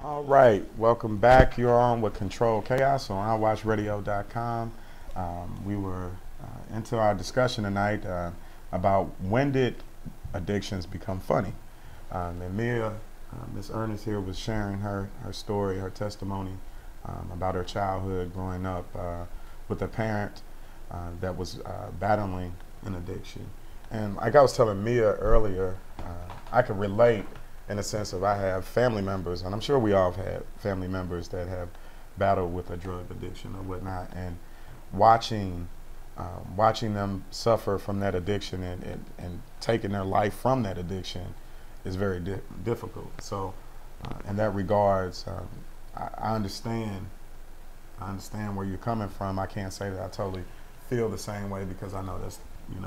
All right, welcome back. You're on with Control Chaos on iWatchRadio.com. We were into our discussion tonight about when did addictions become funny. And Mia, Miss Ernest here, was sharing her story, her testimony about her childhood growing up with a parent that was battling an addiction. And like I was telling Mia earlier, I could relate in the sense of I have family members, and I'm sure we all have had family members that have battled with a drug addiction or whatnot, and watching them suffer from that addiction and taking their life from that addiction is very difficult. So in that regards, I understand where you're coming from. I can't say that I totally feel the same way because I know that's,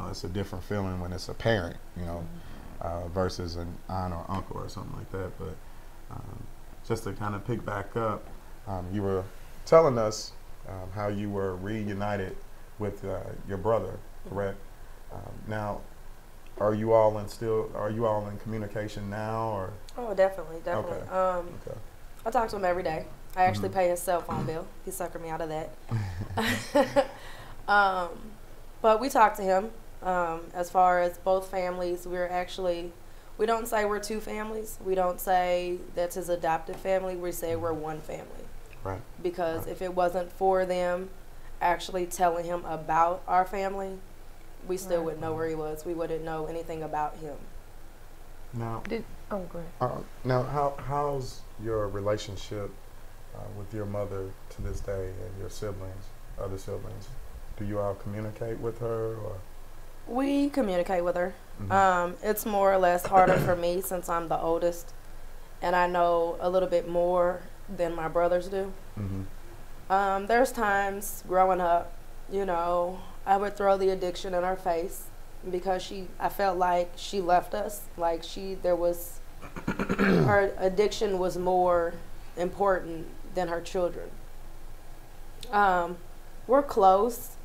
it's a different feeling when it's a parent, versus an aunt or uncle or something like that. But just to kind of pick back up, you were telling us how you were reunited with your brother, correct? Now, are you all in communication now, or? Oh, definitely. Okay. Okay. I talk to him every day. I actually pay his cell phone bill. He suckered me out of that. But we talk to him. As far as both families, we don't say we're two families. We don't say that's his adopted family. We say we're one family. Right. Because if it wasn't for them actually telling him about our family, we still wouldn't know where he was. We wouldn't know anything about him. Now, go ahead. now, how's your relationship with your mother to this day and your other siblings? Do you all communicate with her, or? We communicate with her. It's more or less harder for me since I'm the oldest, and I know a little bit more than my brothers do. There's times growing up, I would throw the addiction in her face because I felt like she left us. Like her addiction was more important than her children. We're close.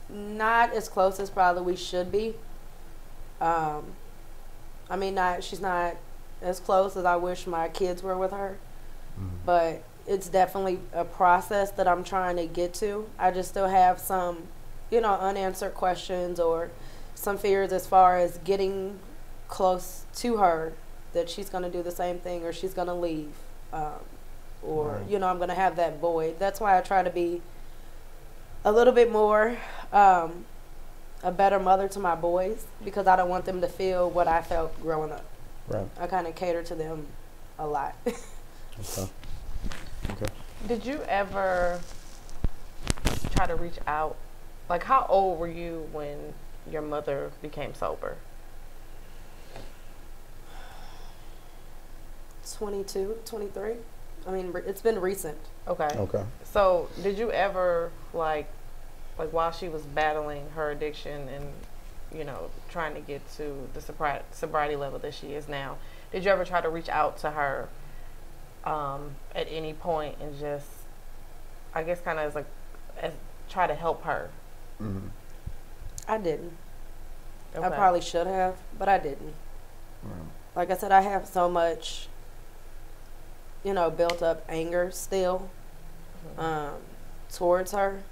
Not as close as probably we should be. She's not as close as I wish my kids were with her. But it's definitely a process that I'm trying to get to. I just still have some, unanswered questions or some fears as far as getting close to her, that she's going to do the same thing or she's going to leave. Or, Right. I'm going to have that void. That's why I try to be a little bit more a better mother to my boys, because I don't want them to feel what I felt growing up. Right. I kind of cater to them a lot. Okay. Okay. Did you ever try to reach out? Like, how old were you when your mother became sober? 22, 23. I mean, it's been recent. Okay. Okay. So, did you ever, like while she was battling her addiction and, trying to get to the sobriety level that she is now, did you ever try to reach out to her at any point and just, I guess, kind of as try to help her? I didn't. Okay. I probably should have, but I didn't. Right. Like I said, I have so much, built up anger still towards her.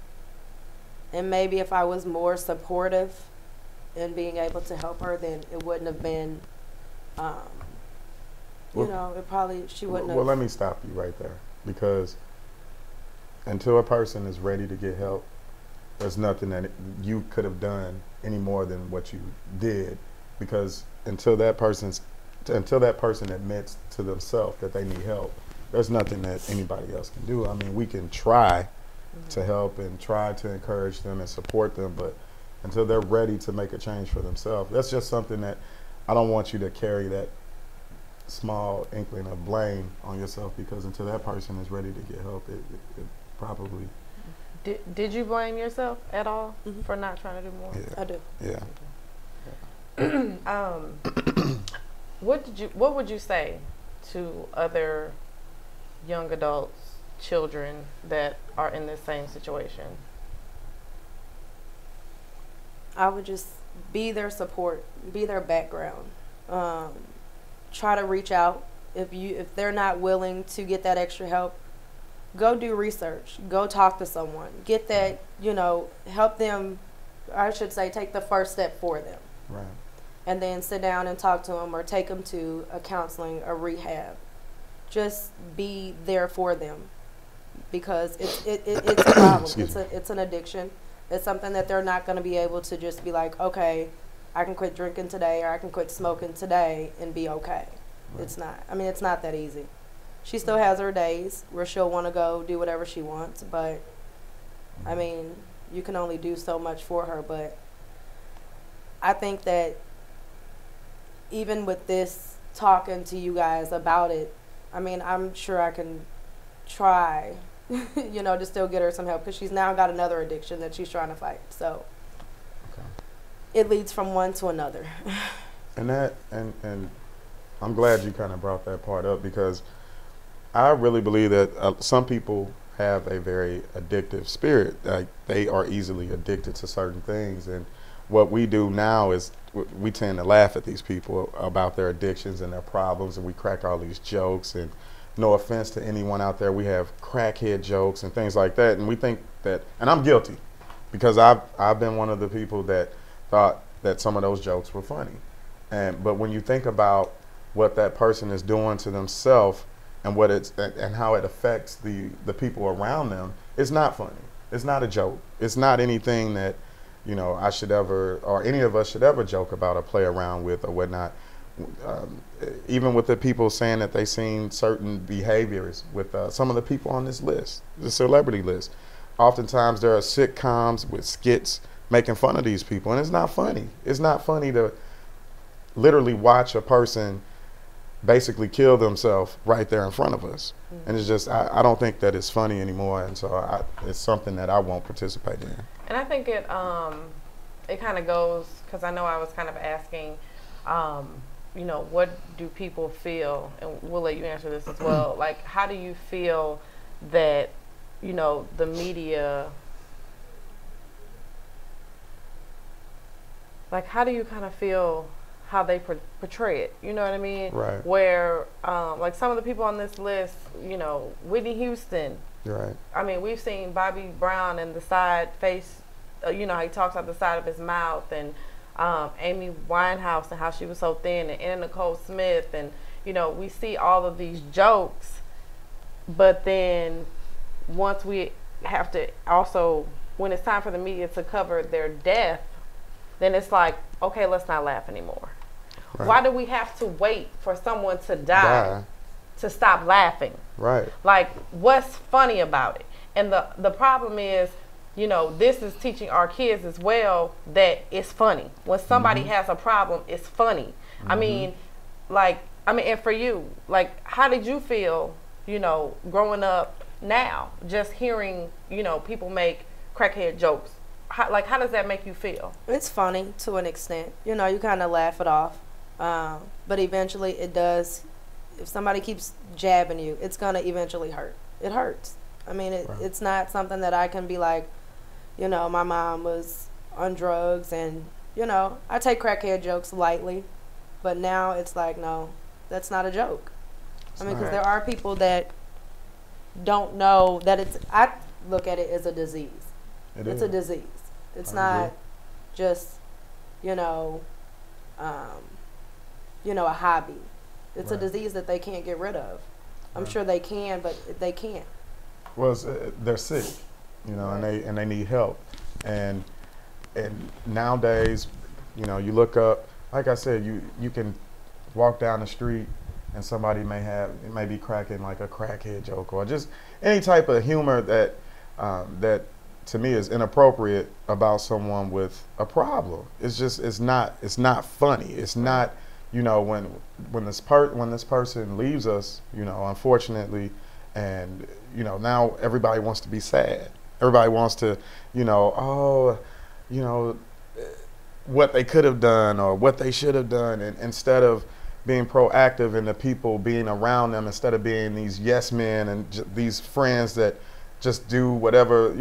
And maybe if I was more supportive in being able to help her, then it wouldn't have been, she wouldn't have. Well, let me stop you right there, because until a person is ready to get help, there's nothing that you could have done any more than what you did, because until that person admits to themselves that they need help, there's nothing that anybody else can do. I mean, we can try to help and try to encourage them and support them, but until they're ready to make a change for themselves, that's just something that I don't want you to carry that small inkling of blame on yourself, because until that person is ready to get help, it probably. Did you blame yourself at all for not trying to do more? Yeah. I do. What would you say to other young adults, children that are in the same situation? I would just be their support, be their background. Try to reach out if they're not willing to get that extra help, go do research. Go talk to someone. Get that, help them, I should say, take the first step for them. Right. And then sit down and talk to them or take them to a counseling, a rehab. Just be there for them because it's a problem. It's an addiction. It's something that they're not going to be able to just be like, okay, I can quit drinking today or I can quit smoking today and be okay. Right. It's not. I mean, it's not that easy. She still has her days where she'll want to go do whatever she wants, but I mean, you can only do so much for her. But I think that even with this talking to you guys about it, I mean, I'm sure I can try, to still get her some help because she's now got another addiction that she's trying to fight. So it leads from one to another. And I'm glad you kind of brought that part up because I really believe that some people have a very addictive spirit. Like they are easily addicted to certain things. And what we do now is we tend to laugh at these people about their addictions and their problems, and we crack all these jokes. And no offense to anyone out there, we have crackhead jokes and things like that. And we think that, and I'm guilty because I've been one of the people that thought that some of those jokes were funny. But when you think about what that person is doing to themselves and and how it affects the people around them, it's not funny. It's not a joke. It's not anything that I should ever, or any of us should ever joke about or play around with or whatnot. Even with the people saying that they seen certain behaviors with some of the people on this list, the celebrity list. Oftentimes there are sitcoms with skits making fun of these people, and it's not funny. It's not funny to literally watch a person basically kill themselves right there in front of us. Mm-hmm. And it's just, I don't think that it's funny anymore, and so it's something that I won't participate in. And I think it kind of goes, because I know I was kind of asking, what do people feel, and we'll let you answer this as well, like how do you feel that, the media, like how do you kind of feel how they portray it, you know what I mean? Right. Where, like some of the people on this list, Whitney Houston. Right. I mean, we've seen Bobby Brown and the side face, how he talks out the side of his mouth, and Amy Winehouse and how she was so thin, and Anna Nicole Smith, and, we see all of these jokes, but then once we have to also, when it's time for the media to cover their death, then it's like, okay, let's not laugh anymore. Right. Why do we have to wait for someone to die to stop laughing? Right. Like, what's funny about it? And the problem is, this is teaching our kids as well that it's funny. When somebody mm-hmm. has a problem, it's funny. Mm-hmm. And for you, like, how did you feel, growing up now, just hearing, people make crackhead jokes? How does that make you feel? It's funny to an extent. You kind of laugh it off. But eventually it does. If somebody keeps jabbing you, it's going to eventually hurt. It hurts. I mean, it's not something that I can be like, my mom was on drugs and, I take crackhead jokes lightly. But now it's like, no, that's not a joke. Because there are people that don't know that I look at it as a disease. It's a disease. It's not just, a hobby. It's a disease that they can't get rid of. I'm sure they can, but they can't. Well, they're sick, and they need help. And nowadays, you look up, like I said, you can walk down the street and somebody may be cracking like a crackhead joke or just any type of humor that to me is inappropriate about someone with a problem. It's not funny. It's not, when this person leaves us, unfortunately, and now everybody wants to be sad. Everybody wants to, what they could have done or what they should have done, and instead of being proactive in the people being around them, instead of being these yes men and these friends that just do whatever